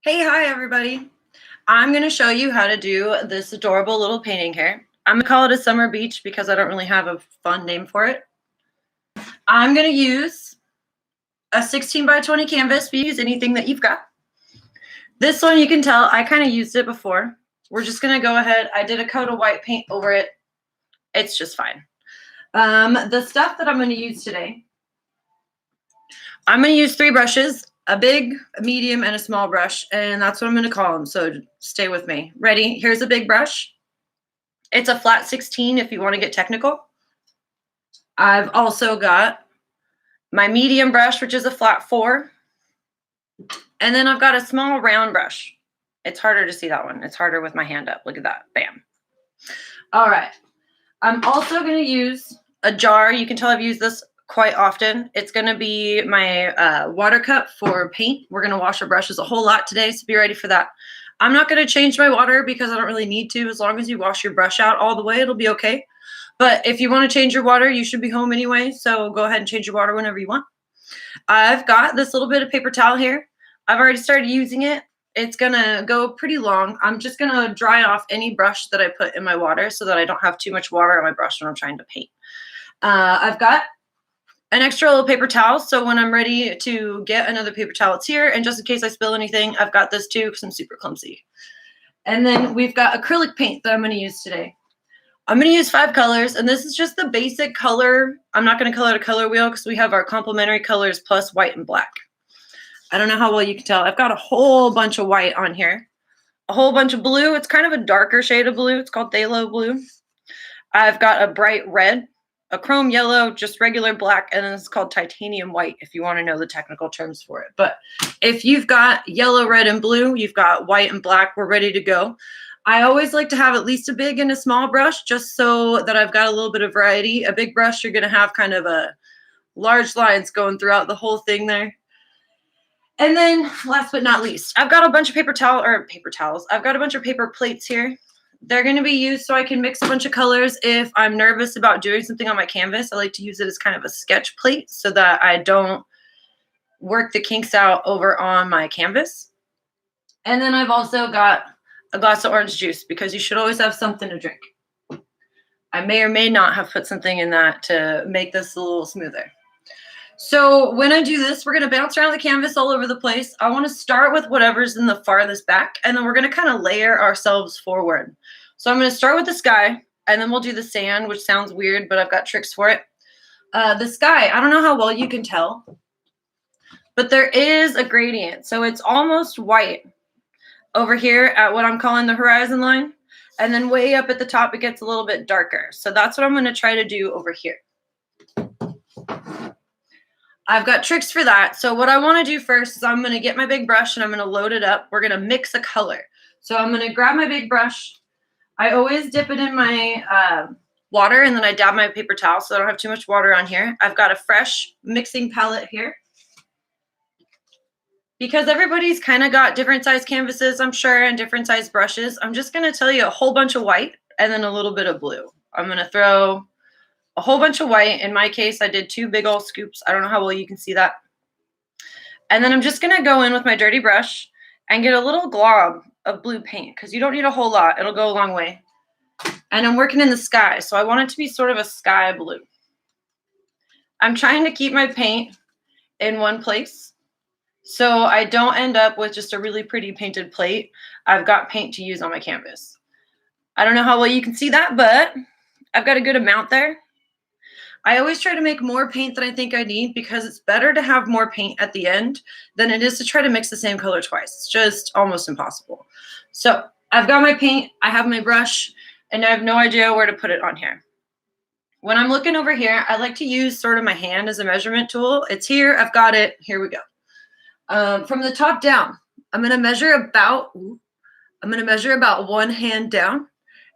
Hey, hi everybody. I'm going to show you how to do this adorable little painting here. I'm going to call it a summer beach because I don't really have a fun name for it. I'm going to use a 16 by 20 canvas. You use anything that you've got. This one, you can tell I kind of used it before. We're just going to go ahead. I did a coat of white paint over it. It's just fine. The stuff that I'm going to use today, I'm going to use 3 brushes. A big, a medium, and a small brush, and that's what I'm going to call them, so stay with me. Ready? Here's a big brush. It's a flat 16 if you want to get technical. I've also got my medium brush, which is a flat 4. And then I've got a small round brush. It's harder to see that one. It's harder with my hand up. Look at that. Bam. All right. I'm also going to use a jar. You can tell I've used this quite often. It's going to be my water cup for paint. We're going to wash our brushes a whole lot today, so be ready for that. I'm not going to change my water because I don't really need to. As long as you wash your brush out all the way, it'll be okay. But if you want to change your water, you should be home anyway, so go ahead and change your water whenever you want. I've got this little bit of paper towel here. I've already started using it. It's going to go pretty long. I'm just going to dry off any brush that I put in my water so that I don't have too much water on my brush when I'm trying to paint. I've got an extra little paper towel, so when I'm ready to get another paper towel, it's here. And just in case I spill anything, I've got this too because I'm super clumsy. And then we've got acrylic paint that I'm going to use today. I'm going to use 5 colors, and this is just the basic color. I'm not going to color a color wheel because we have our complementary colors plus white and black. I don't know how well you can tell. I've got a whole bunch of white on here, a whole bunch of blue. It's kind of a darker shade of blue. It's called phthalo blue. I've got a bright red, a chrome yellow, just regular black, and then it's called titanium white if you want to know the technical terms for it. But if you've got yellow, red, and blue, you've got white and black, we're ready to go. I always like to have at least a big and a small brush just so that I've got a little bit of variety. A big brush, you're going to have kind of a large lines going throughout the whole thing there. And then last but not least, I've got a bunch of paper towels. I've got a bunch of paper plates here. They're going to be used so I can mix a bunch of colors if I'm nervous about doing something on my canvas. I like to use it as kind of a sketch plate so that I don't work the kinks out over on my canvas. And then I've also got a glass of orange juice because you should always have something to drink. I may or may not have put something in that to make this a little smoother. So when I do this, we're going to bounce around the canvas all over the place. I want to start with whatever's in the farthest back, and then we're going to kind of layer ourselves forward. So I'm going to start with the sky, and then we'll do the sand, which sounds weird, but I've got tricks for it. The sky, I don't know how well you can tell, but there is a gradient. So it's almost white over here at what I'm calling the horizon line, and then way up at the top, it gets a little bit darker. So that's what I'm going to try to do over here. I've got tricks for that. So what I want to do first is I'm going to get my big brush and I'm going to load it up. We're going to mix a color. So I'm going to grab my big brush. I always dip it in my water and then I dab my paper towel so I don't have too much water on here. I've got a fresh mixing palette here. Because everybody's kind of got different size canvases, I'm sure, and different size brushes, I'm just going to tell you a whole bunch of white and then a little bit of blue. I'm going to throw a whole bunch of white. In my case, I did 2 big old scoops. I don't know how well you can see that. And then I'm just going to go in with my dirty brush and get a little glob of blue paint because you don't need a whole lot. It'll go a long way. And I'm working in the sky, so I want it to be sort of a sky blue. I'm trying to keep my paint in one place so I don't end up with just a really pretty painted plate. I've got paint to use on my canvas. I don't know how well you can see that, but I've got a good amount there. I always try to make more paint than I think I need because it's better to have more paint at the end than it is to try to mix the same color twice. It's just almost impossible. So I've got my paint, I have my brush, and I have no idea where to put it on here. When I'm looking over here, I like to use sort of my hand as a measurement tool. It's here, I've got it, here we go. From the top down, I'm going to measure about 1 hand down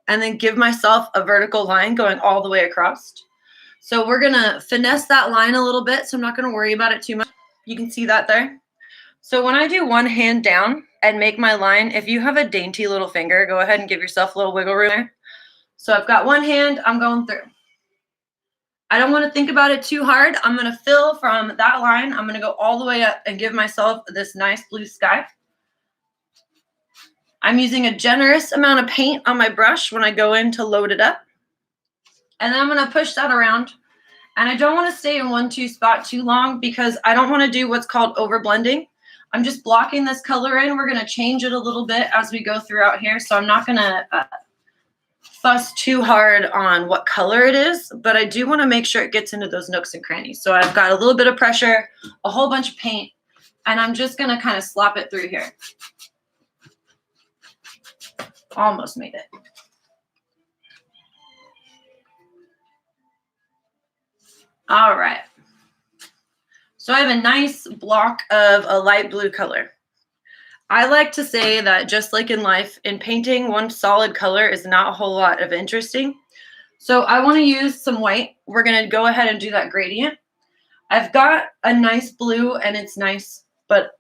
and then give myself a vertical line going all the way across. So we're going to finesse that line a little bit, so I'm not going to worry about it too much. You can see that there. So when I do 1 hand down and make my line, if you have a dainty little finger, go ahead and give yourself a little wiggle room there. So I've got 1 hand, I'm going through. I don't want to think about it too hard. I'm going to fill from that line. I'm going to go all the way up and give myself this nice blue sky. I'm using a generous amount of paint on my brush when I go in to load it up. And then I'm going to push that around. And I don't want to stay in 1-2 spot too long because I don't want to do what's called over blending. I'm just blocking this color in. We're going to change it a little bit as we go throughout here. So I'm not going to fuss too hard on what color it is, but I do want to make sure it gets into those nooks and crannies. So I've got a little bit of pressure, a whole bunch of paint, and I'm just going to kind of slop it through here. Almost made it. All right. So I have a nice block of a light blue color. I like to say that just like in life, in painting, one solid color is not a whole lot of interesting. So I want to use some white. We're going to go ahead and do that gradient. I've got a nice blue and it's nice, but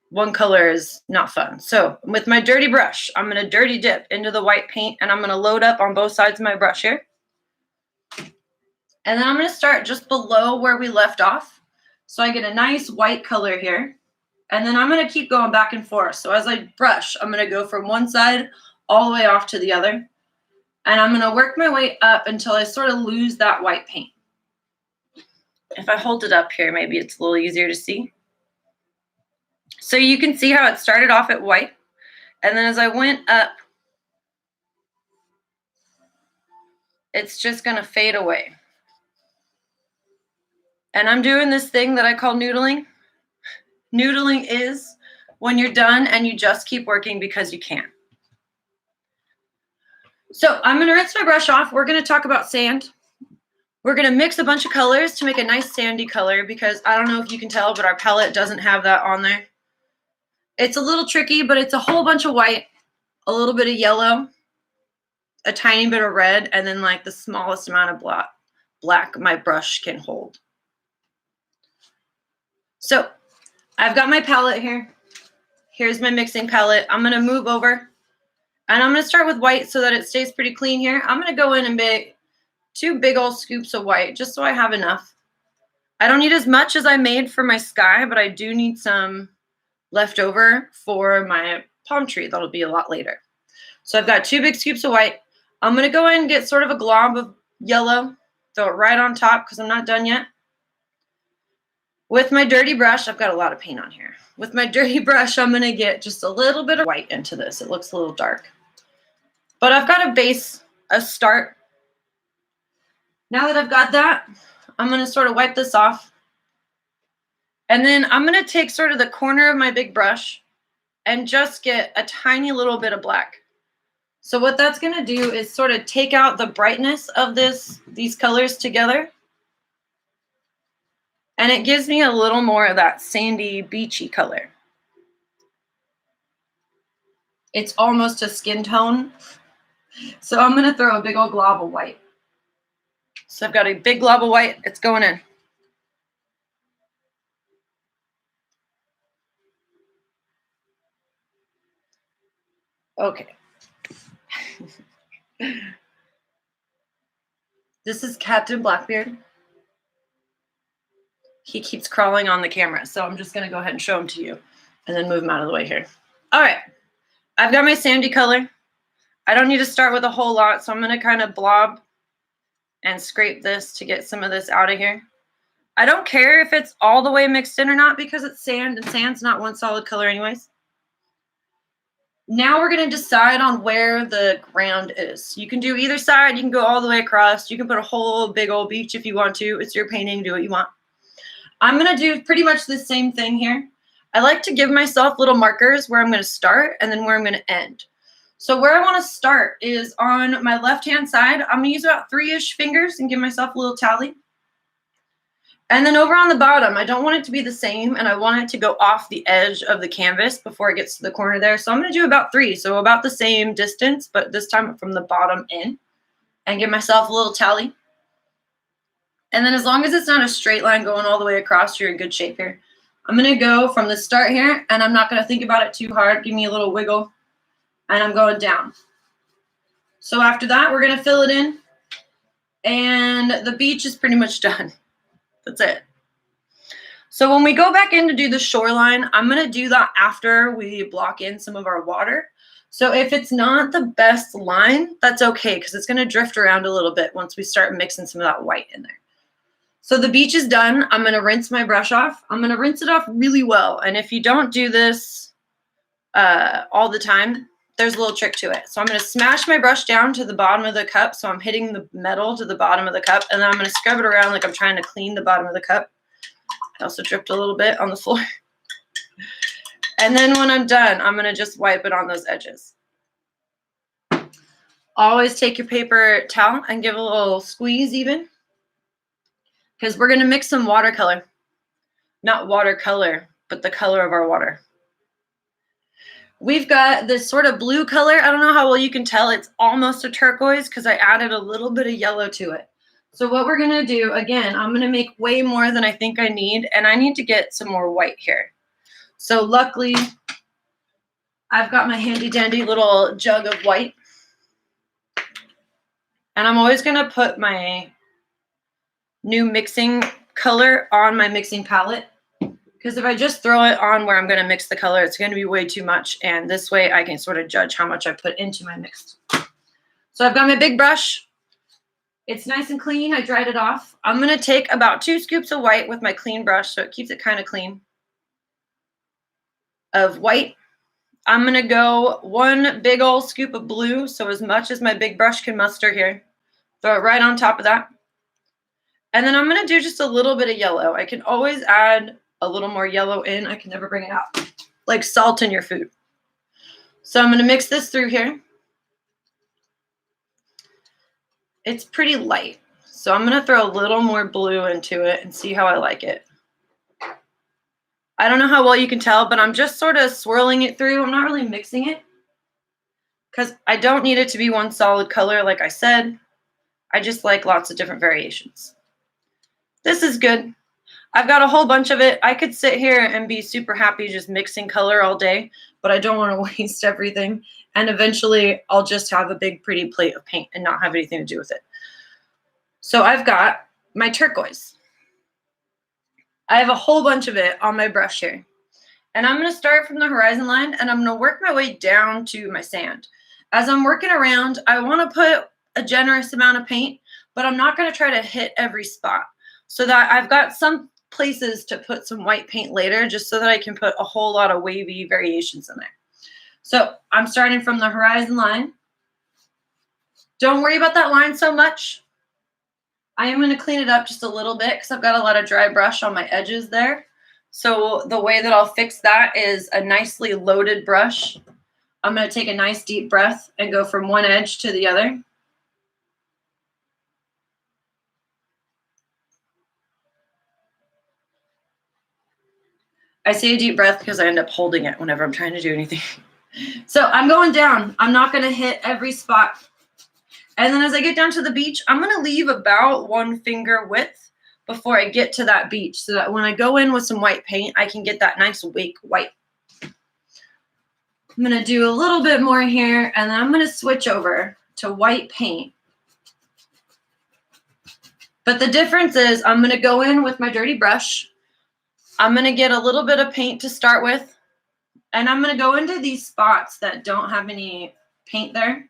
one color is not fun. So with my dirty brush, I'm going to dirty dip into the white paint and I'm going to load up on both sides of my brush here. And then I'm going to start just below where we left off. So I get a nice white color here. And then I'm going to keep going back and forth. So as I brush, I'm going to go from one side all the way off to the other. And I'm going to work my way up until I sort of lose that white paint. If I hold it up here, maybe it's a little easier to see. So you can see how it started off at white. And then as I went up, it's just going to fade away. And I'm doing this thing that I call noodling. Noodling is when you're done and you just keep working because you can. So I'm going to rinse my brush off. We're going to talk about sand. We're going to mix a bunch of colors to make a nice sandy color because I don't know if you can tell, but our palette doesn't have that on there. It's a little tricky, but it's a whole bunch of white, a little bit of yellow, a tiny bit of red, and then like the smallest amount of black my brush can hold. So I've got my palette here. Here's my mixing palette. I'm going to move over and I'm going to start with white so that it stays pretty clean here. I'm going to go in and make 2 big old scoops of white just so I have enough. I don't need as much as I made for my sky, but I do need some left over for my palm tree. That'll be a lot later. So I've got 2 big scoops of white. I'm going to go in and get sort of a glob of yellow, throw it right on top because I'm not done yet. With my dirty brush, I've got a lot of paint on here. With my dirty brush, I'm going to get just a little bit of white into this. It looks a little dark. But I've got a base, a start. Now that I've got that, I'm going to sort of wipe this off. And then I'm going to take sort of the corner of my big brush and just get a tiny little bit of black. So what that's going to do is sort of take out the brightness of these colors together. And it gives me a little more of that sandy, beachy color. It's almost a skin tone. So I'm going to throw a big old glob of white. So I've got a big glob of white. It's going in. Okay. This is Captain Blackbeard. He keeps crawling on the camera, so I'm just going to go ahead and show him to you and then move him out of the way here. All right. I've got my sandy color. I don't need to start with a whole lot, so I'm going to kind of blob and scrape this to get some of this out of here. I don't care if it's all the way mixed in or not because it's sand, and sand's not one solid color anyways. Now we're going to decide on where the ground is. You can do either side. You can go all the way across. You can put a whole big old beach if you want to. It's your painting. Do what you want. I'm going to do pretty much the same thing here. I like to give myself little markers where I'm going to start and then where I'm going to end. So where I want to start is on my left-hand side. I'm going to use about 3-ish fingers and give myself a little tally. And then over on the bottom, I don't want it to be the same, and I want it to go off the edge of the canvas before it gets to the corner there. So I'm going to do about 3, so about the same distance, but this time from the bottom in, and give myself a little tally. And then as long as it's not a straight line going all the way across, you're in good shape here. I'm going to go from the start here, and I'm not going to think about it too hard. Give me a little wiggle, and I'm going down. So after that, we're going to fill it in, and the beach is pretty much done. That's it. So when we go back in to do the shoreline, I'm going to do that after we block in some of our water. So if it's not the best line, that's okay because it's going to drift around a little bit once we start mixing some of that white in there. So the beach is done. I'm going to rinse my brush off. I'm going to rinse it off really well. And if you don't do this all the time, there's a little trick to it. So I'm going to smash my brush down to the bottom of the cup. So I'm hitting the metal to the bottom of the cup. And then I'm going to scrub it around like I'm trying to clean the bottom of the cup. I also dripped a little bit on the floor. And then when I'm done, I'm going to just wipe it on those edges. Always take your paper towel and give a little squeeze even, because we're going to mix some watercolor. Not watercolor, but the color of our water. We've got this sort of blue color. I don't know how well you can tell. It's almost a turquoise because I added a little bit of yellow to it. So what we're going to do, again, I'm going to make way more than I think I need, and I need to get some more white here. So luckily, I've got my handy dandy little jug of white. And I'm always going to put my new mixing color on my mixing palette, because if I just throw it on where I'm going to mix the color, it's going to be way too much. And this way I can sort of judge how much I put into my mix. So I've got my big brush. It's nice and clean. I dried it off. I'm going to take about 2 scoops of white with my clean brush, so it keeps it kind of clean, of white. I'm going to go 1 big old scoop of blue, so as much as my big brush can muster here. Throw it right on top of that. And then I'm going to do just a little bit of yellow. I can always add a little more yellow in. I can never bring it out. Like salt in your food. So I'm going to mix this through here. It's pretty light. So I'm going to throw a little more blue into it and see how I like it. I don't know how well you can tell, but I'm just sort of swirling it through. I'm not really mixing it because I don't need it to be one solid color, like I said. I just like lots of different variations. This is good. I've got a whole bunch of it. I could sit here and be super happy just mixing color all day, but I don't want to waste everything. And eventually I'll just have a big pretty plate of paint and not have anything to do with it. So I've got my turquoise. I have a whole bunch of it on my brush here. And I'm going to start from the horizon line and I'm going to work my way down to my sand. As I'm working around, I want to put a generous amount of paint, but I'm not going to try to hit every spot, so that I've got some places to put some white paint later, just so that I can put a whole lot of wavy variations in there. So I'm starting from the horizon line. Don't worry about that line so much. I am going to clean it up just a little bit because I've got a lot of dry brush on my edges there. So the way that I'll fix that is a nicely loaded brush. I'm going to take a nice deep breath and go from one edge to the other. I say a deep breath because I end up holding it whenever I'm trying to do anything. So I'm going down. I'm not going to hit every spot. And then as I get down to the beach, I'm going to leave about 1 finger width before I get to that beach, so that when I go in with some white paint, I can get that nice wake white. I'm going to do a little bit more here, and then I'm going to switch over to white paint. But the difference is I'm going to go in with my dirty brush. I'm going to get a little bit of paint to start with, and I'm going to go into these spots that don't have any paint there.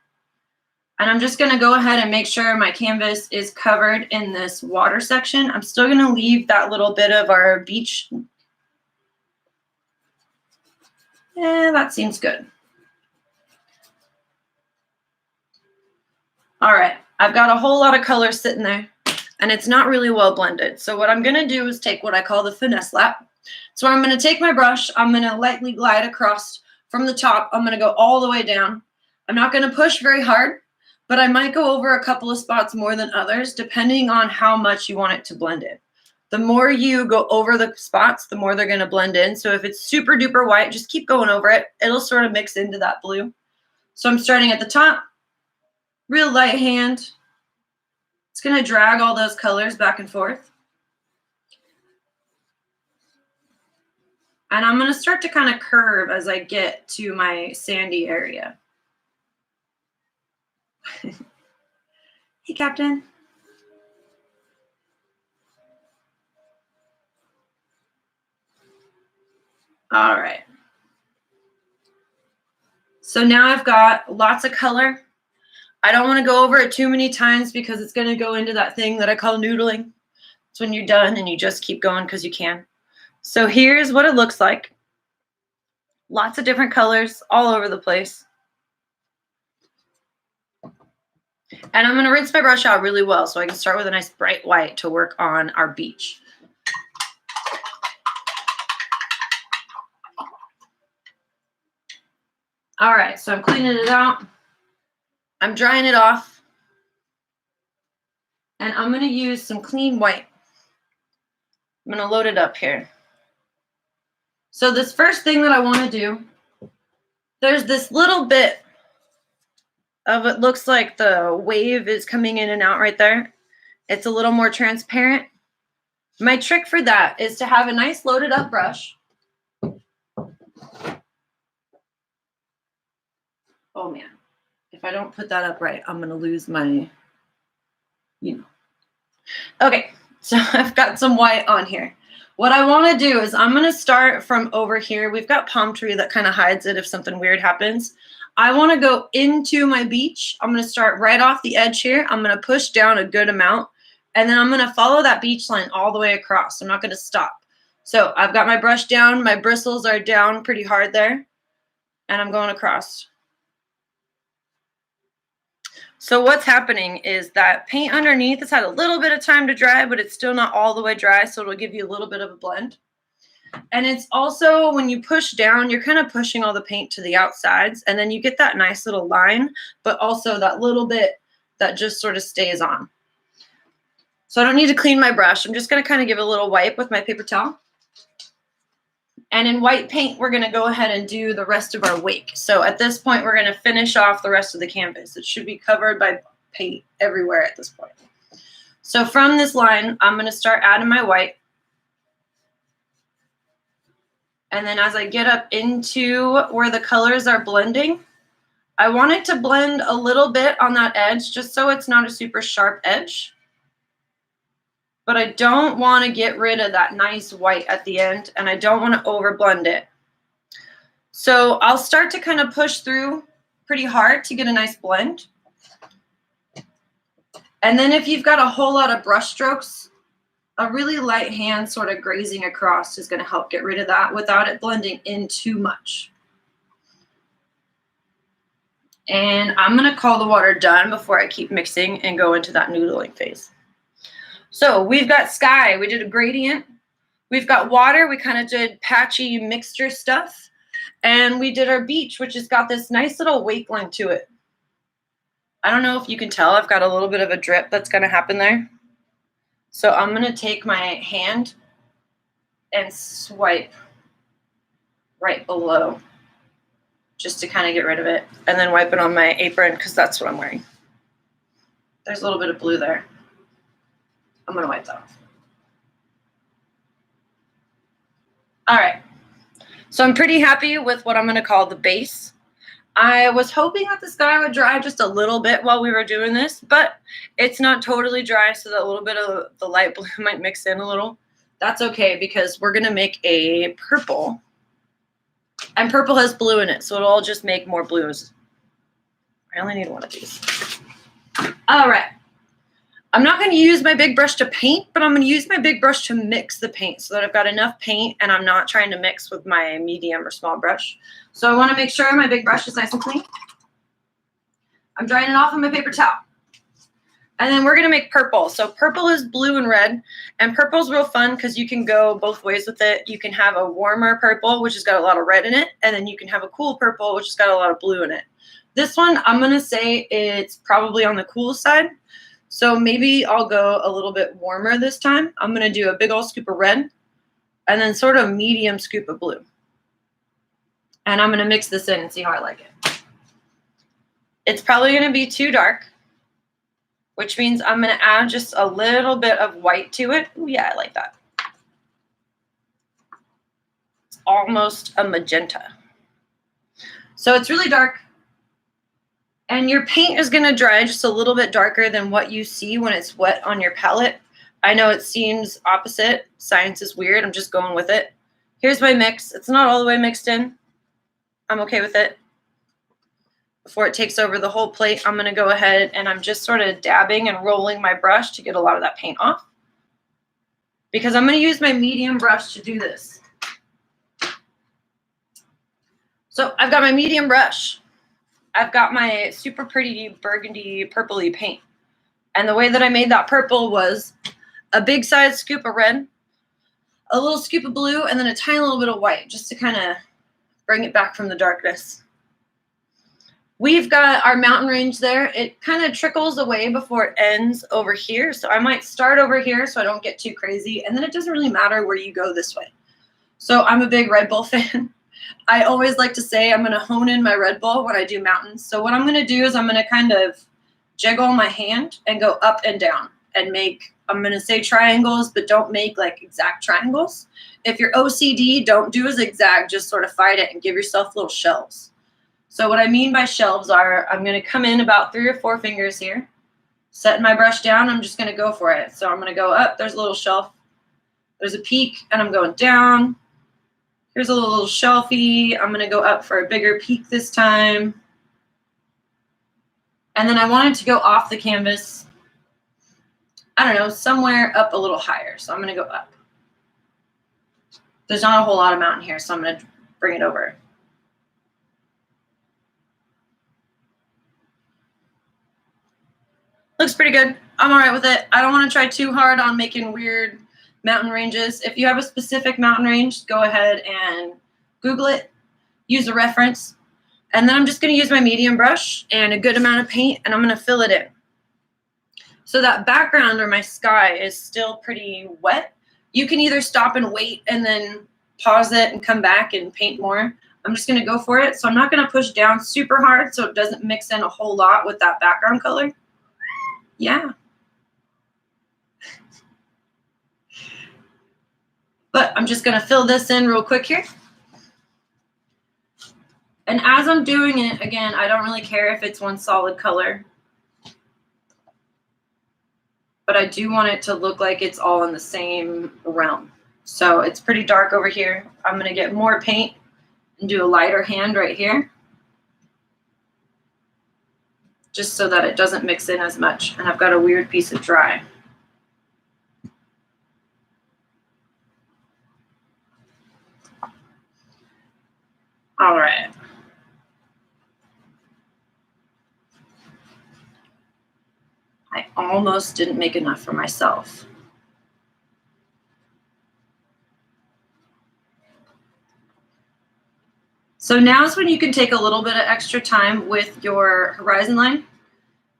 And I'm just going to go ahead and make sure my canvas is covered in this water section. I'm still going to leave that little bit of our beach. Yeah, that seems good. All right, I've got a whole lot of color sitting there, and it's not really well blended. So what I'm going to do is take what I call the finesse lap. So I'm going to take my brush. I'm going to lightly glide across from the top. I'm going to go all the way down. I'm not going to push very hard, but I might go over a couple of spots more than others, depending on how much you want it to blend in. The more you go over the spots, the more they're going to blend in. So if it's super duper white, just keep going over it. It'll sort of mix into that blue. So I'm starting at the top, real light hand. It's going to drag all those colors back and forth. And I'm going to start to kind of curve as I get to my sandy area. Hey, Captain. All right. So now I've got lots of color. I don't want to go over it too many times because it's going to go into that thing that I call noodling. It's when you're done and you just keep going because you can. So here's what it looks like. Lots of different colors all over the place. And I'm going to rinse my brush out really well so I can start with a nice bright white to work on our beach. All right, so I'm cleaning it out. I'm drying it off. And I'm going to use some clean white. I'm going to load it up here. So this first thing that I want to do, there's this little bit of it looks like the wave is coming in and out right there. It's a little more transparent. My trick for that is to have a nice loaded up brush. Oh man, if I don't put that up right, I'm gonna lose my, Okay, so I've got some white on here. What I wanna do is I'm gonna start from over here. We've got palm tree that kind of hides it if something weird happens. I wanna go into my beach. I'm gonna start right off the edge here. I'm gonna push down a good amount, and then I'm gonna follow that beach line all the way across. I'm not gonna stop. So I've got my brush down, my bristles are down pretty hard there, and I'm going across. So what's happening is that paint underneath has had a little bit of time to dry, but it's still not all the way dry, so it'll give you a little bit of a blend. And it's also, when you push down, you're kind of pushing all the paint to the outsides, and then you get that nice little line, but also that little bit that just sort of stays on. So I don't need to clean my brush. I'm just going to kind of give it a little wipe with my paper towel. And in white paint, we're going to go ahead and do the rest of our wake. So at this point, we're going to finish off the rest of the canvas. It should be covered by paint everywhere at this point. So from this line, I'm going to start adding my white. And then as I get up into where the colors are blending, I want it to blend a little bit on that edge, just so it's not a super sharp edge. But I don't want to get rid of that nice white at the end, and I don't want to over blend it. So I'll start to kind of push through pretty hard to get a nice blend. And then if you've got a whole lot of brush strokes, a really light hand sort of grazing across is going to help get rid of that without it blending in too much. And I'm going to call the water done before I keep mixing and go into that noodling phase. So we've got sky, we did a gradient. We've got water, we kind of did patchy mixture stuff. And we did our beach, which has got this nice little wake line to it. I don't know if you can tell, I've got a little bit of a drip that's going to happen there. So I'm going to take my hand and swipe right below just to kind of get rid of it. And then wipe it on my apron because that's what I'm wearing. There's a little bit of blue there. I'm going to wipe that off. All right. So I'm pretty happy with what I'm going to call the base. I was hoping that the sky would dry just a little bit while we were doing this, but it's not totally dry, so that a little bit of the light blue might mix in a little. That's okay because we're going to make a purple. And purple has blue in it, so it'll all just make more blues. I only need one of these. All right. I'm not going to use my big brush to paint, but I'm going to use my big brush to mix the paint so that I've got enough paint and I'm not trying to mix with my medium or small brush. So I want to make sure my big brush is nice and clean. I'm drying it off on my paper towel. And then we're going to make purple. So purple is blue and red, and purple's real fun because you can go both ways with it. You can have a warmer purple, which has got a lot of red in it, and then you can have a cool purple, which has got a lot of blue in it. This one, I'm going to say it's probably on the cool side. So maybe I'll go a little bit warmer this time. I'm going to do a big old scoop of red and then sort of medium scoop of blue. And I'm going to mix this in and see how I like it. It's probably going to be too dark, which means I'm going to add just a little bit of white to it. Ooh, yeah, I like that. It's almost a magenta. So it's really dark. And your paint is going to dry just a little bit darker than what you see when it's wet on your palette. I know it seems opposite. Science is weird. I'm just going with it. Here's my mix. It's not all the way mixed in. I'm okay with it. before it takes over the whole plate, I'm going to go ahead and I'm just sort of dabbing and rolling my brush to get a lot of that paint off. Because I'm going to use my medium brush to do this. So I've got my medium brush. I've got my super pretty burgundy purpley paint. And the way that I made that purple was a big size scoop of red, a little scoop of blue, and then a tiny little bit of white, just to kind of bring it back from the darkness. We've got our mountain range there. It kind of trickles away before it ends over here. So I might start over here so I don't get too crazy. And then it doesn't really matter where you go this way. So I'm a big Red Bull fan. I always like to say I'm going to hone in my Red Bull when I do mountains. So what I'm going to do is I'm going to kind of jiggle my hand and go up and down and make, I'm going to say triangles, but don't make like exact triangles. If you're OCD, don't do a zigzag, just sort of fight it and give yourself little shelves. So what I mean by shelves are, I'm going to come in about 3 or 4 fingers here, setting my brush down. I'm just going to go for it. So I'm going to go up. There's a little shelf. There's a peak, and I'm going down. Here's a little shelfie. I'm going to go up for a bigger peak this time. And then I want it to go off the canvas, I don't know, somewhere up a little higher. So I'm going to go up. There's not a whole lot of mountain here, so I'm going to bring it over. Looks pretty good. I'm all right with it. I don't want to try too hard on making weird mountain ranges. If you have a specific mountain range, go ahead and Google it, use a reference, and then I'm just going to use my medium brush and a good amount of paint, and I'm going to fill it in. So that background or my sky is still pretty wet. You can either stop and wait and then pause it and come back and paint more. I'm just going to go for it. So I'm not going to push down super hard so it doesn't mix in a whole lot with that background color. Yeah. But I'm just going to fill this in real quick here. And as I'm doing it, again, I don't really care if it's one solid color. But I do want it to look like it's all in the same realm. So it's pretty dark over here. I'm going to get more paint and do a lighter hand right here, just so that it doesn't mix in as much. And I've got a weird piece of dry. All right. I almost didn't make enough for myself. So now's when you can take a little bit of extra time with your horizon line.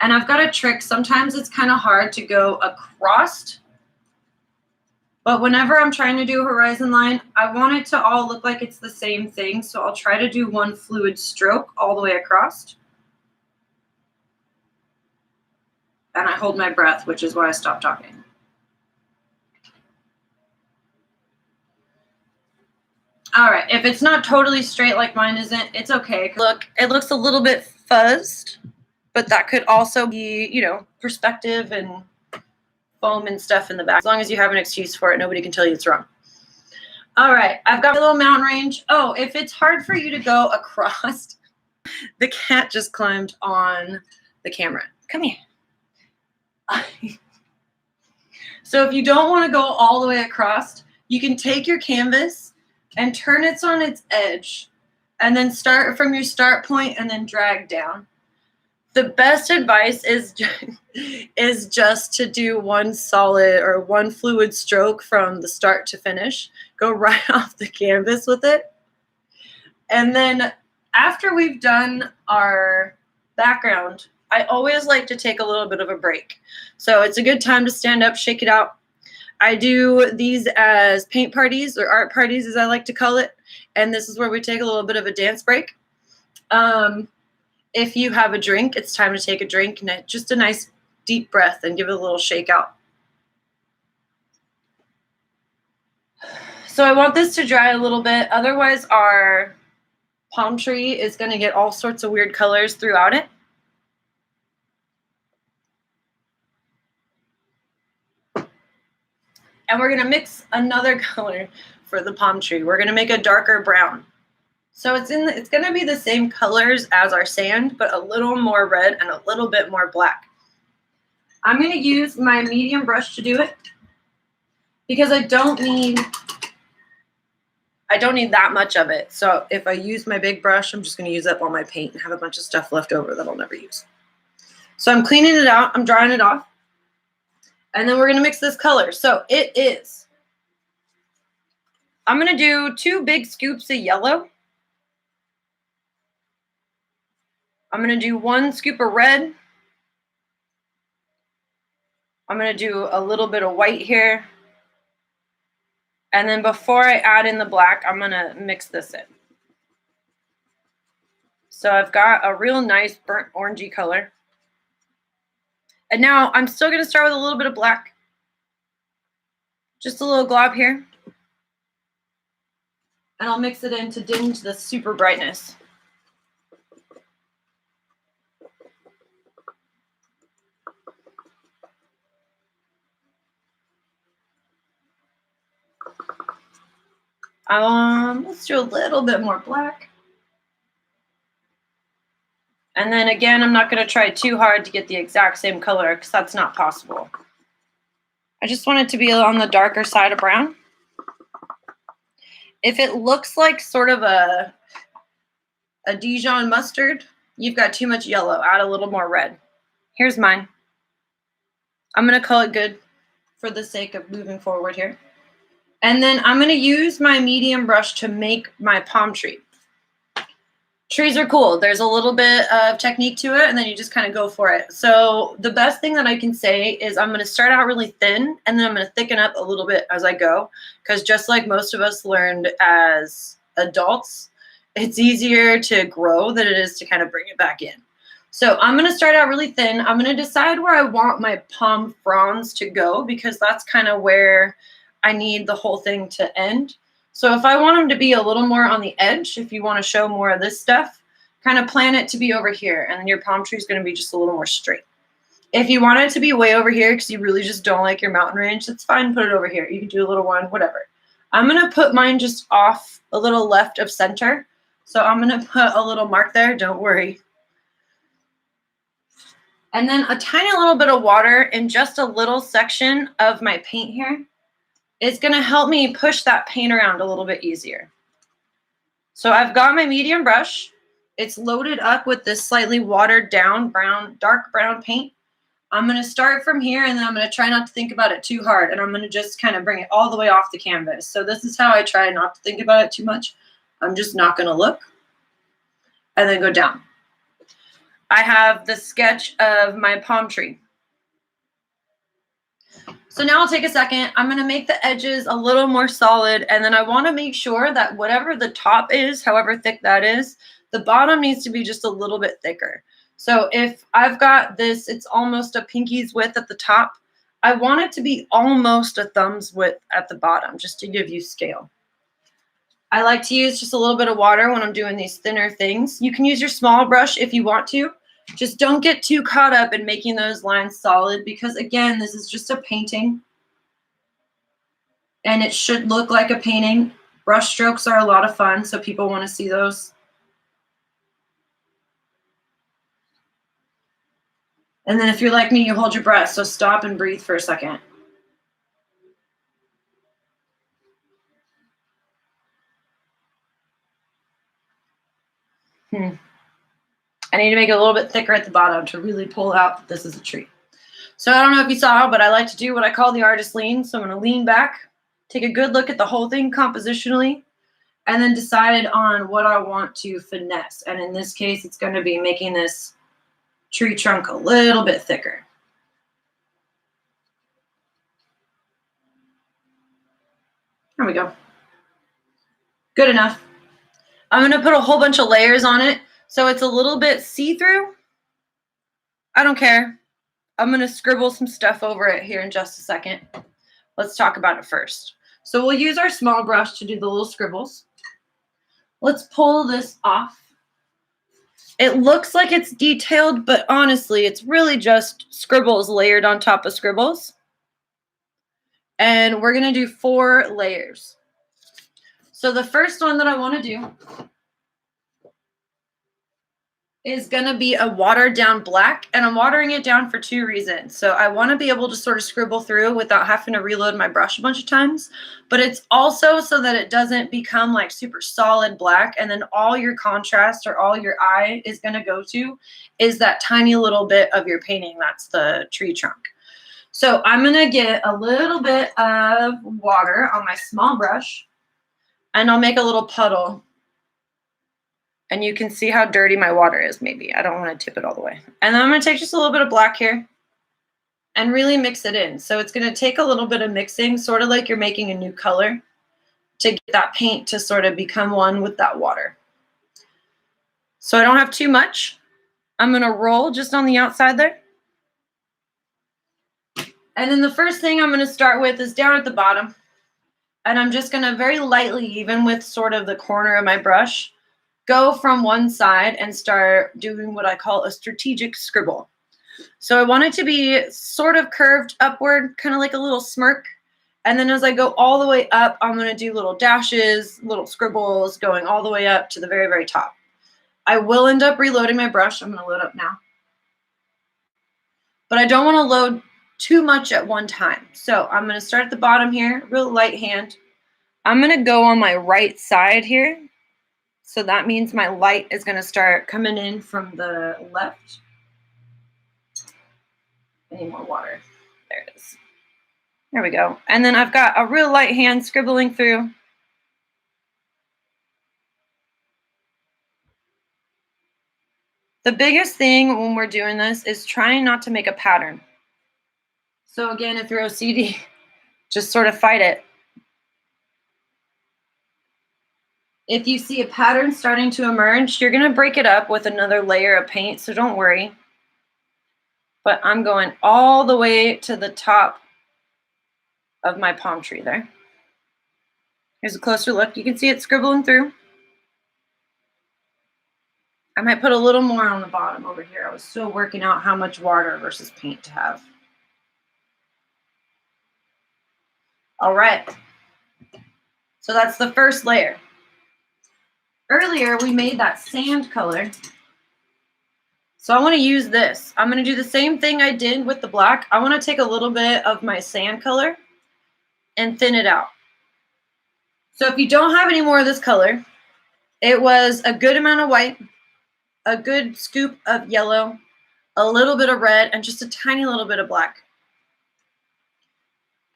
And I've got a trick. Sometimes it's kind of hard to go across. But whenever I'm trying to do a horizon line, I want it to all look like it's the same thing. So I'll try to do one fluid stroke all the way across. And I hold my breath, which is why I stopped talking. All right, if it's not totally straight like mine isn't, it's okay. Look, it looks a little bit fuzzed, but that could also be, you know, perspective and foam and stuff in the back. As long as you have an excuse for it, nobody can tell you it's wrong. All right, I've got a little mountain range. Oh, if it's hard for you to go across, the cat just climbed on the camera. Come here. So if you don't want to go all the way across, you can take your canvas and turn it on its edge and then start from your start point and then drag down. The best advice is just to do one solid or one fluid stroke from the start to finish. Go right off the canvas with it. And then after we've done our background, I always like to take a little bit of a break. So it's a good time to stand up, shake it out. I do these as paint parties or art parties, as I like to call it. And this is where we take a little bit of a dance break. If you have a drink, it's time to take a drink and just a nice deep breath and give it a little shake out. So I want this to dry a little bit. Otherwise, our palm tree is going to get all sorts of weird colors throughout it. And we're going to mix another color for the palm tree. We're going to make a darker brown. So it's going to be the same colors as our sand, but a little more red and a little bit more black. I'm going to use my medium brush to do it because I don't need that much of it. So if I use my big brush, I'm just going to use up all my paint and have a bunch of stuff left over that I'll never use. So I'm cleaning it out, I'm drying it off, and then we're going to mix this color. So I'm going to do 2 big scoops of yellow. I'm going to do 1 scoop of red. I'm going to do a little bit of white here. And then before I add in the black, I'm going to mix this in. So I've got a real nice burnt orangey color. And now I'm still going to start with a little bit of black. Just a little glob here. And I'll mix it in to dinge the super brightness. Let's do a little bit more black. And then again, I'm not going to try too hard to get the exact same color because that's not possible. I just want it to be on the darker side of brown. If it looks like sort of a Dijon mustard, you've got too much yellow. Add a little more red. Here's mine. I'm going to call it good for the sake of moving forward here. And then I'm going to use my medium brush to make my palm tree. Trees are cool. There's a little bit of technique to it, and then you just kind of go for it. So the best thing that I can say is I'm going to start out really thin, and then I'm going to thicken up a little bit as I go, because just like most of us learned as adults, it's easier to grow than it is to kind of bring it back in. So I'm going to start out really thin. I'm going to decide where I want my palm fronds to go, because that's kind of where I need the whole thing to end. So if I want them to be a little more on the edge, if you want to show more of this stuff, kind of plan it to be over here, and then your palm tree is going to be just a little more straight. If you want it to be way over here because you really just don't like your mountain range, that's fine. Put it over here. You can do a little one, whatever. I'm going to put mine just off a little left of center. So I'm going to put a little mark there. Don't worry. And then a tiny little bit of water in just a little section of my paint here. It's going to help me push that paint around a little bit easier. So I've got my medium brush. It's loaded up with this slightly watered down brown, dark brown paint. I'm going to start from here, and then I'm going to try not to think about it too hard, and I'm going to just kind of bring it all the way off the canvas. So this is how I try not to think about it too much. I'm just not going to look, and then go down. I have the sketch of my palm tree. So now I'll take a second. I'm going to make the edges a little more solid, and then I want to make sure that whatever the top is, however thick that is, the bottom needs to be just a little bit thicker. So if I've got this, it's almost a pinky's width at the top. I want it to be almost a thumb's width at the bottom, just to give you scale. I like to use just a little bit of water when I'm doing these thinner things. You can use your small brush if you want to. Just don't get too caught up in making those lines solid, because again, this is just a painting and it should look like a painting. Brush strokes are a lot of fun, so people want to see those. And then if you're like me, you hold your breath, so stop and breathe for a second. I need to make it a little bit thicker at the bottom to really pull out that this is a tree. So I don't know if you saw, but I like to do what I call the artist lean. So I'm going to lean back, take a good look at the whole thing compositionally, and then decide on what I want to finesse. And in this case, it's going to be making this tree trunk a little bit thicker. There we go. Good enough. I'm going to put a whole bunch of layers on it, so it's a little bit see-through. I don't care. I'm going to scribble some stuff over it here in just a second. Let's talk about it first. So we'll use our small brush to do the little scribbles. Let's pull this off. It looks like it's detailed, but honestly, it's really just scribbles layered on top of scribbles. And we're going to do 4 layers. So the first one that I want to do is going to be a watered down black, and I'm watering it down for 2 reasons. So I want to be able to sort of scribble through without having to reload my brush a bunch of times, but it's also so that it doesn't become like super solid black, and then all your contrast or all your eye is going to go to is that tiny little bit of your painting. That's the tree trunk. So I'm going to get a little bit of water on my small brush, and I'll make a little puddle. And you can see how dirty my water is, maybe. I don't want to tip it all the way. And then I'm going to take just a little bit of black here and really mix it in. So it's going to take a little bit of mixing, sort of like you're making a new color, to get that paint to sort of become one with that water. So I don't have too much. I'm going to roll just on the outside there. And then the first thing I'm going to start with is down at the bottom. And I'm just going to very lightly, even with sort of the corner of my brush, go from one side and start doing what I call a strategic scribble. So I want it to be sort of curved upward, kind of like a little smirk. And then as I go all the way up, I'm going to do little dashes, little scribbles going all the way up to the very, very top. I will end up reloading my brush. I'm going to load up now. But I don't want to load too much at one time. So I'm going to start at the bottom here, real light hand. I'm going to go on my right side here. So that means my light is going to start coming in from the left. I need more water. There it is. There we go. And then I've got a real light hand scribbling through. The biggest thing when we're doing this is trying not to make a pattern. So again, if you're OCD, just sort of fight it. If you see a pattern starting to emerge, you're going to break it up with another layer of paint, so don't worry. But I'm going all the way to the top of my palm tree there. Here's a closer look. You can see it scribbling through. I might put a little more on the bottom over here. I was still working out how much water versus paint to have. All right. So that's the first layer. Earlier, we made that sand color. So I want to use this. I'm going to do the same thing I did with the black. I want to take a little bit of my sand color and thin it out. So if you don't have any more of this color, it was a good amount of white, a good scoop of yellow, a little bit of red, and just a tiny little bit of black.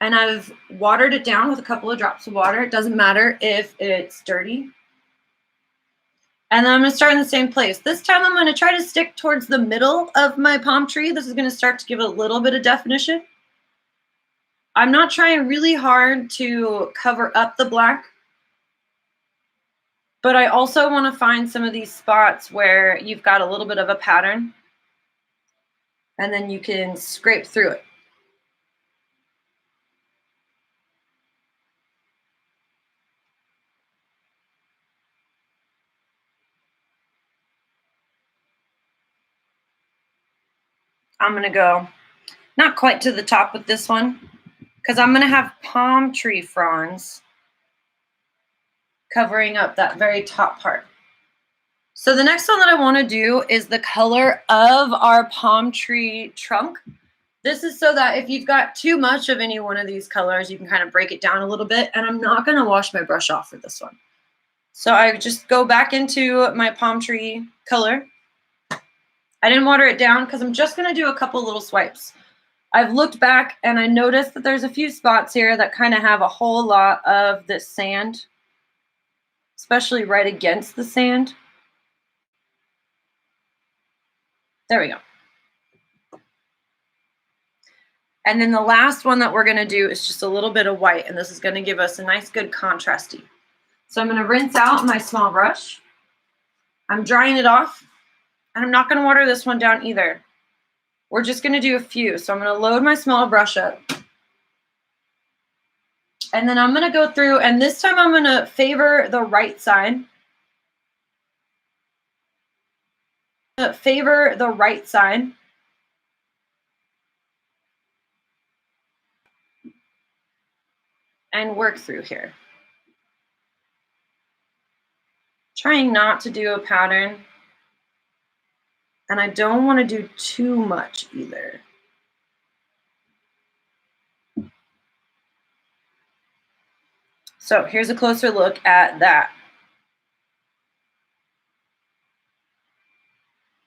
And I've watered it down with a couple of drops of water. It doesn't matter if it's dirty. And then I'm going to start in the same place. This time I'm going to try to stick towards the middle of my palm tree. This is going to start to give it a little bit of definition. I'm not trying really hard to cover up the black, but I also want to find some of these spots where you've got a little bit of a pattern, and then you can scrape through it. I'm going to go not quite to the top with this one, because I'm going to have palm tree fronds covering up that very top part. So the next one that I want to do is the color of our palm tree trunk. This is so that if you've got too much of any one of these colors, you can kind of break it down a little bit. And I'm not going to wash my brush off for this one. So I just go back into my palm tree color. I didn't water it down because I'm just going to do a couple little swipes. I've looked back and I noticed that there's a few spots here that kind of have a whole lot of this sand, especially right against the sand. There we go. And then the last one that we're going to do is just a little bit of white, and this is going to give us a nice good contrasty. So I'm going to rinse out my small brush. I'm drying it off, and I'm not going to water this one down either. We're just going to do a few. So I'm going to load my small brush up. And then I'm going to go through, and this time I'm going to favor the right side. Favor the right side. And work through here. Trying not to do a pattern. And I don't want to do too much either. So here's a closer look at that.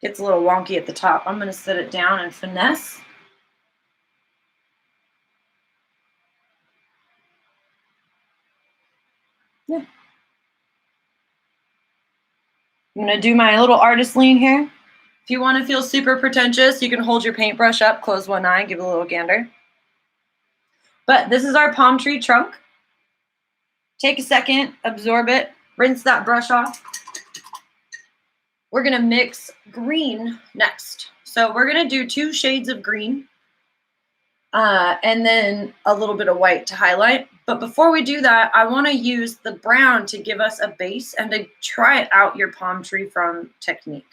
Gets a little wonky at the top. I'm going to set it down and finesse. Yeah. I'm going to do my little artist lean here. If you want to feel super pretentious, you can hold your paintbrush up, close one eye, give it a little gander. But this is our palm tree trunk. Take a second, absorb it, rinse that brush off. We're going to mix green next. So we're going to do 2 shades of green and then a little bit of white to highlight. But before we do that, I want to use the brown to give us a base and to try out your palm tree frond technique.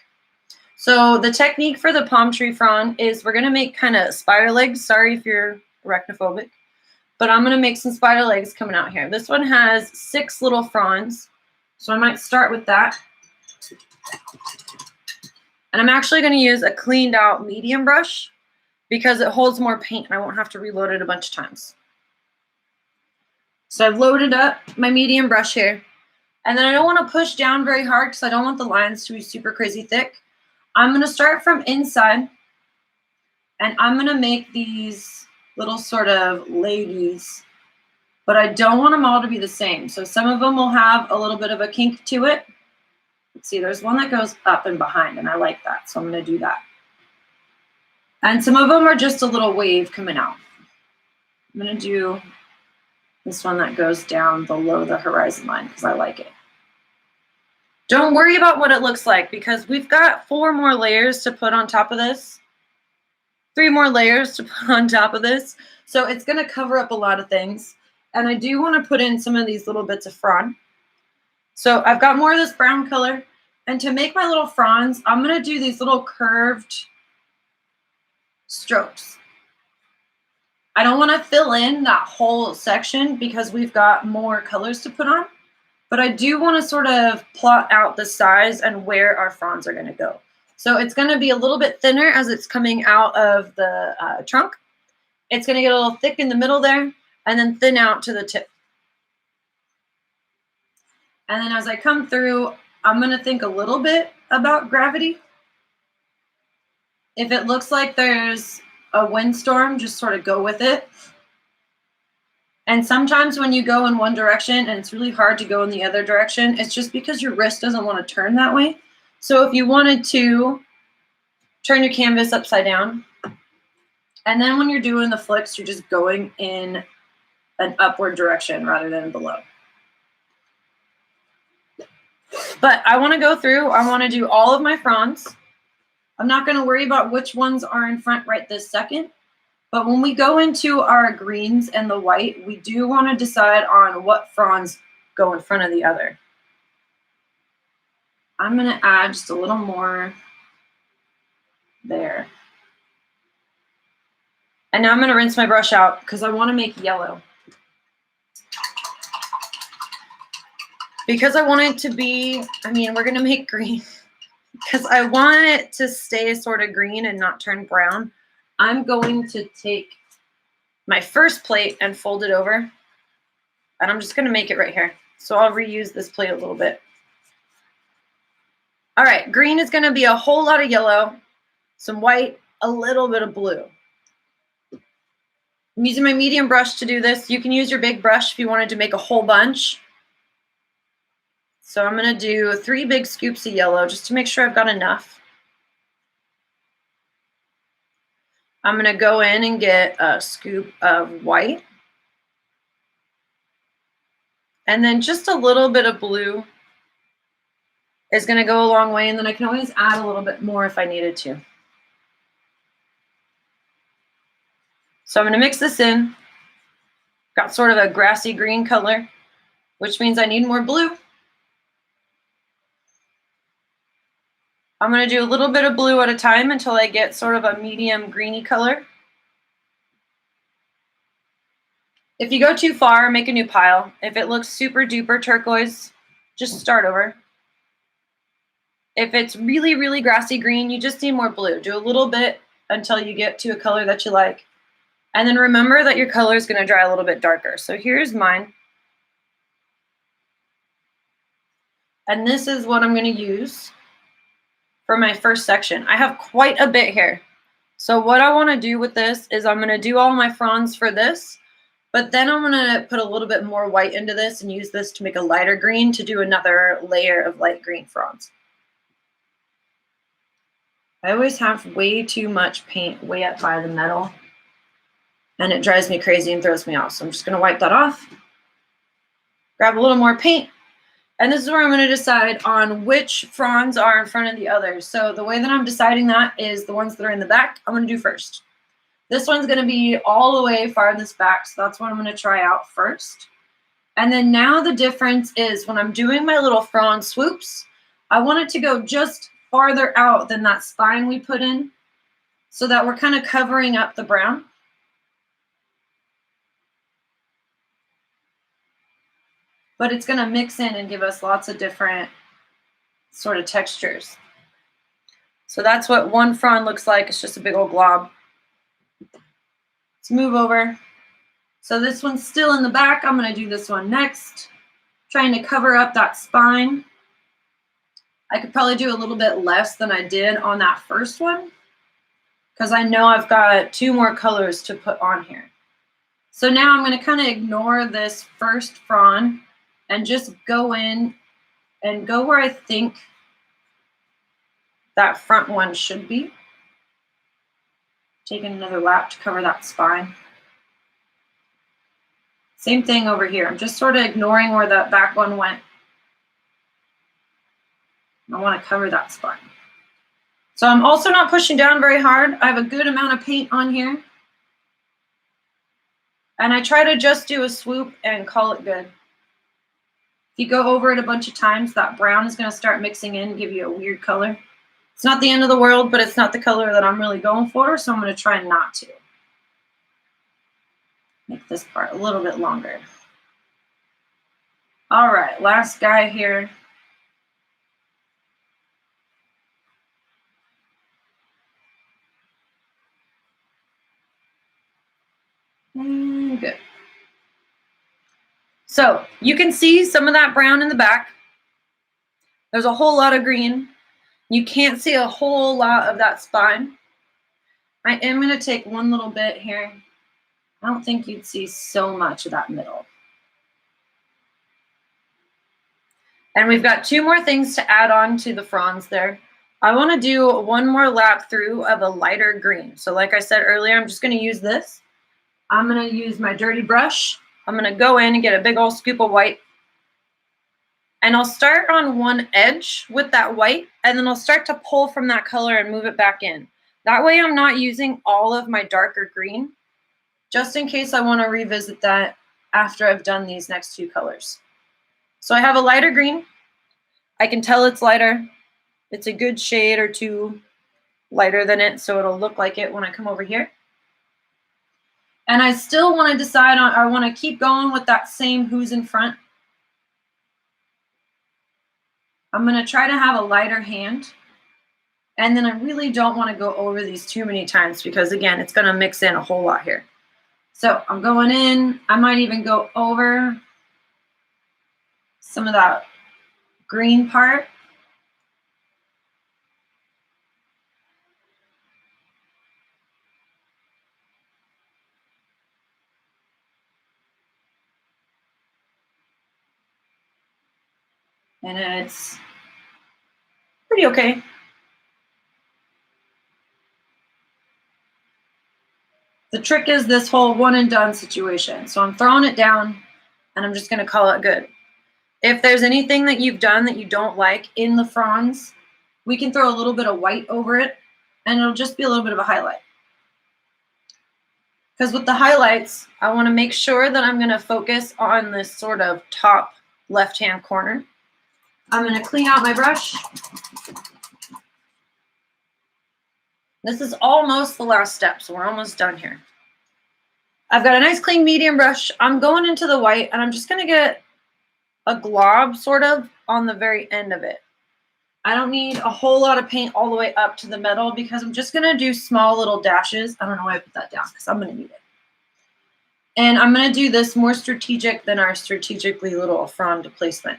So the technique for the palm tree frond is we're going to make kind of spider legs. Sorry if you're arachnophobic, but I'm going to make some spider legs coming out here. This one has 6 little fronds, so I might start with that. And I'm actually going to use a cleaned out medium brush because it holds more paint and I won't have to reload it a bunch of times. So I've loaded up my medium brush here. And then I don't want to push down very hard because I don't want the lines to be super crazy thick. I'm going to start from inside and I'm going to make these little sort of ladies, but I don't want them all to be the same. So some of them will have a little bit of a kink to it. Let's see, there's one that goes up and behind, and I like that, so I'm going to do that. And some of them are just a little wave coming out. I'm going to do this one that goes down below the horizon line because I like it. Don't worry about what it looks like because we've got 4 more layers to put on top of this. 3 more layers to put on top of this. So it's going to cover up a lot of things. And I do want to put in some of these little bits of frond. So I've got more of this brown color. And to make my little fronds, I'm going to do these little curved strokes. I don't want to fill in that whole section because we've got more colors to put on. But I do want to sort of plot out the size and where our fronds are going to go. So it's going to be a little bit thinner as it's coming out of the trunk. It's going to get a little thick in the middle there and then thin out to the tip. And then as I come through, I'm going to think a little bit about gravity. If it looks like there's a windstorm, just sort of go with it. And sometimes when you go in one direction and it's really hard to go in the other direction, it's just because your wrist doesn't want to turn that way. So if you wanted to turn your canvas upside down, and then when you're doing the flicks, you're just going in an upward direction rather than below. But I want to go through, I want to do all of my fronds. I'm not going to worry about which ones are in front right this second. But when we go into our greens and the white, we do want to decide on what fronds go in front of the other. I'm going to add just a little more there. And now I'm going to rinse my brush out because I want to make yellow. Because I want it to be, we're going to make green. Because I want it to stay sort of green and not turn brown. I'm going to take my first plate and fold it over. And I'm just going to make it right here. So I'll reuse this plate a little bit. All right, green is going to be a whole lot of yellow, some white, a little bit of blue. I'm using my medium brush to do this. You can use your big brush if you wanted to make a whole bunch. So I'm going to do 3 big scoops of yellow just to make sure I've got enough. I'm going to go in and get a scoop of white. And then just a little bit of blue is going to go a long way. And then I can always add a little bit more if I needed to. So I'm going to mix this in. Got sort of a grassy green color, which means I need more blue. I'm going to do a little bit of blue at a time until I get sort of a medium greeny color. If you go too far, make a new pile. If it looks super duper turquoise, just start over. If it's really, really grassy green, you just need more blue. Do a little bit until you get to a color that you like. And then remember that your color is going to dry a little bit darker. So here's mine. And this is what I'm going to use for my first section. I have quite a bit here. So what I want to do with this is I'm going to do all my fronds for this, but then I'm going to put a little bit more white into this and use this to make a lighter green to do another layer of light green fronds. I always have way too much paint way up by the metal, and it drives me crazy and throws me off. So I'm just going to wipe that off, grab a little more paint, and this is where I'm going to decide on which fronds are in front of the others. So the way that I'm deciding that is the ones that are in the back, I'm going to do first. This one's going to be all the way farthest back, so that's what I'm going to try out first. And then now the difference is when I'm doing my little frond swoops, I want it to go just farther out than that spine we put in so that we're kind of covering up the brown. But it's going to mix in and give us lots of different sort of textures. So that's what one frond looks like. It's just a big old glob. Let's move over. So this one's still in the back. I'm going to do this one next, trying to cover up that spine. I could probably do a little bit less than I did on that first one because I know I've got 2 more colors to put on here. So now I'm going to kind of ignore this first frond and just go in and go where I think that front one should be. Taking another lap to cover that spine. Same thing over here. I'm just sort of ignoring where that back one went. I want to cover that spine. So I'm also not pushing down very hard. I have a good amount of paint on here. And I try to just do a swoop and call it good. If you go over it a bunch of times, that brown is going to start mixing in and give you a weird color. It's not the end of the world, but it's not the color that I'm really going for, so I'm going to try not to. Make this part a little bit longer. All right, last guy here. And good. So you can see some of that brown in the back. There's a whole lot of green. You can't see a whole lot of that spine. I am going to take one little bit here. I don't think you'd see so much of that middle. And we've got 2 more things to add on to the fronds there. I want to do one more lap through of a lighter green. So like I said earlier, I'm just going to use this. I'm going to use my dirty brush. I'm going to go in and get a big old scoop of white. And I'll start on one edge with that white, and then I'll start to pull from that color and move it back in. That way I'm not using all of my darker green, just in case I want to revisit that after I've done these next 2 colors. So I have a lighter green. I can tell it's lighter. It's a good shade or 2 lighter than it, so it'll look like it when I come over here. And I still want to decide on, I want to keep going with that same who's in front. I'm going to try to have a lighter hand. And then I really don't want to go over these too many times because, again, it's going to mix in a whole lot here. So I'm going in. I might even go over some of that green part. And it's pretty okay. The trick is this whole one and done situation. So I'm throwing it down and I'm just going to call it good. If there's anything that you've done that you don't like in the fronds, we can throw a little bit of white over it and it'll just be a little bit of a highlight. Because with the highlights, I want to make sure that I'm going to focus on this sort of top left-hand corner. I'm going to clean out my brush. This is almost the last step, so we're almost done here. I've got a nice clean medium brush. I'm going into the white, and I'm just going to get a glob sort of on the very end of it. I don't need a whole lot of paint all the way up to the metal because I'm just going to do small little dashes. I don't know why I put that down because I'm going to need it. And I'm going to do this more strategic than our strategically little frond placement.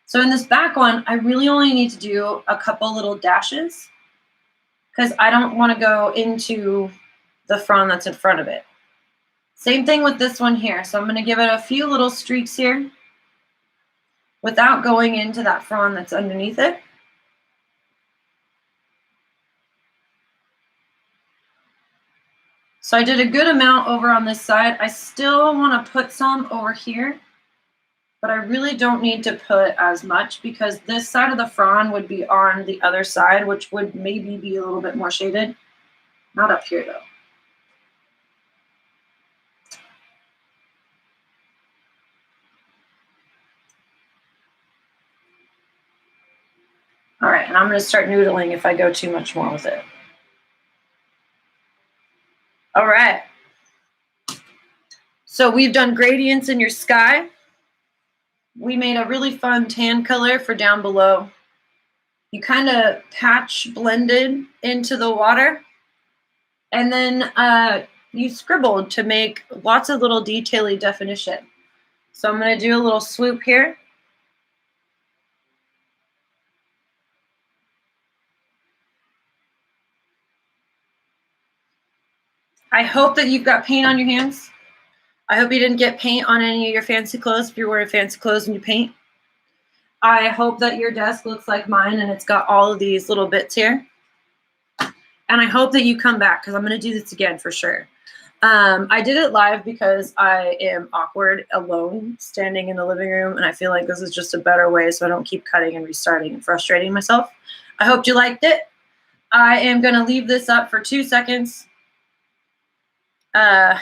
So in this back one, I really only need to do a couple little dashes because I don't want to go into the frond that's in front of it. Same thing with this one here. So I'm going to give it a few little streaks here without going into that frond that's underneath it. So I did a good amount over on this side. I still want to put some over here, but I really don't need to put as much because this side of the frond would be on the other side, which would maybe be a little bit more shaded. Not up here though. All right, and I'm going to start noodling if I go too much more with it. All right. So we've done gradients in your sky. We made a really fun tan color for down below. You kind of patch blended into the water. And then you scribbled to make lots of little detail-y definition. So I'm going to do a little swoop here. I hope that you've got paint on your hands. I hope you didn't get paint on any of your fancy clothes if you're wearing fancy clothes and you paint. I hope that your desk looks like mine and it's got all of these little bits here. And I hope that you come back because I'm going to do this again for sure. I did it live because I am awkward alone standing in the living room, and I feel like this is just a better way so I don't keep cutting and restarting and frustrating myself. I hope you liked it. I am going to leave this up for 2 seconds. I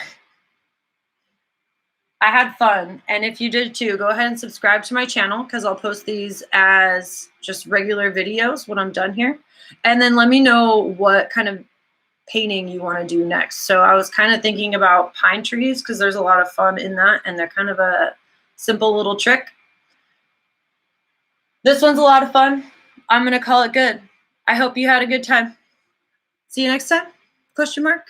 had fun, and if you did too, go ahead and subscribe to my channel because I'll post these as just regular videos when I'm done here. And then let me know what kind of painting you want to do next. So I was kind of thinking about pine trees because there's a lot of fun in that, and they're kind of a simple little trick. This one's a lot of fun. I'm going to call it good. I hope you had a good time. See you next time? Question mark.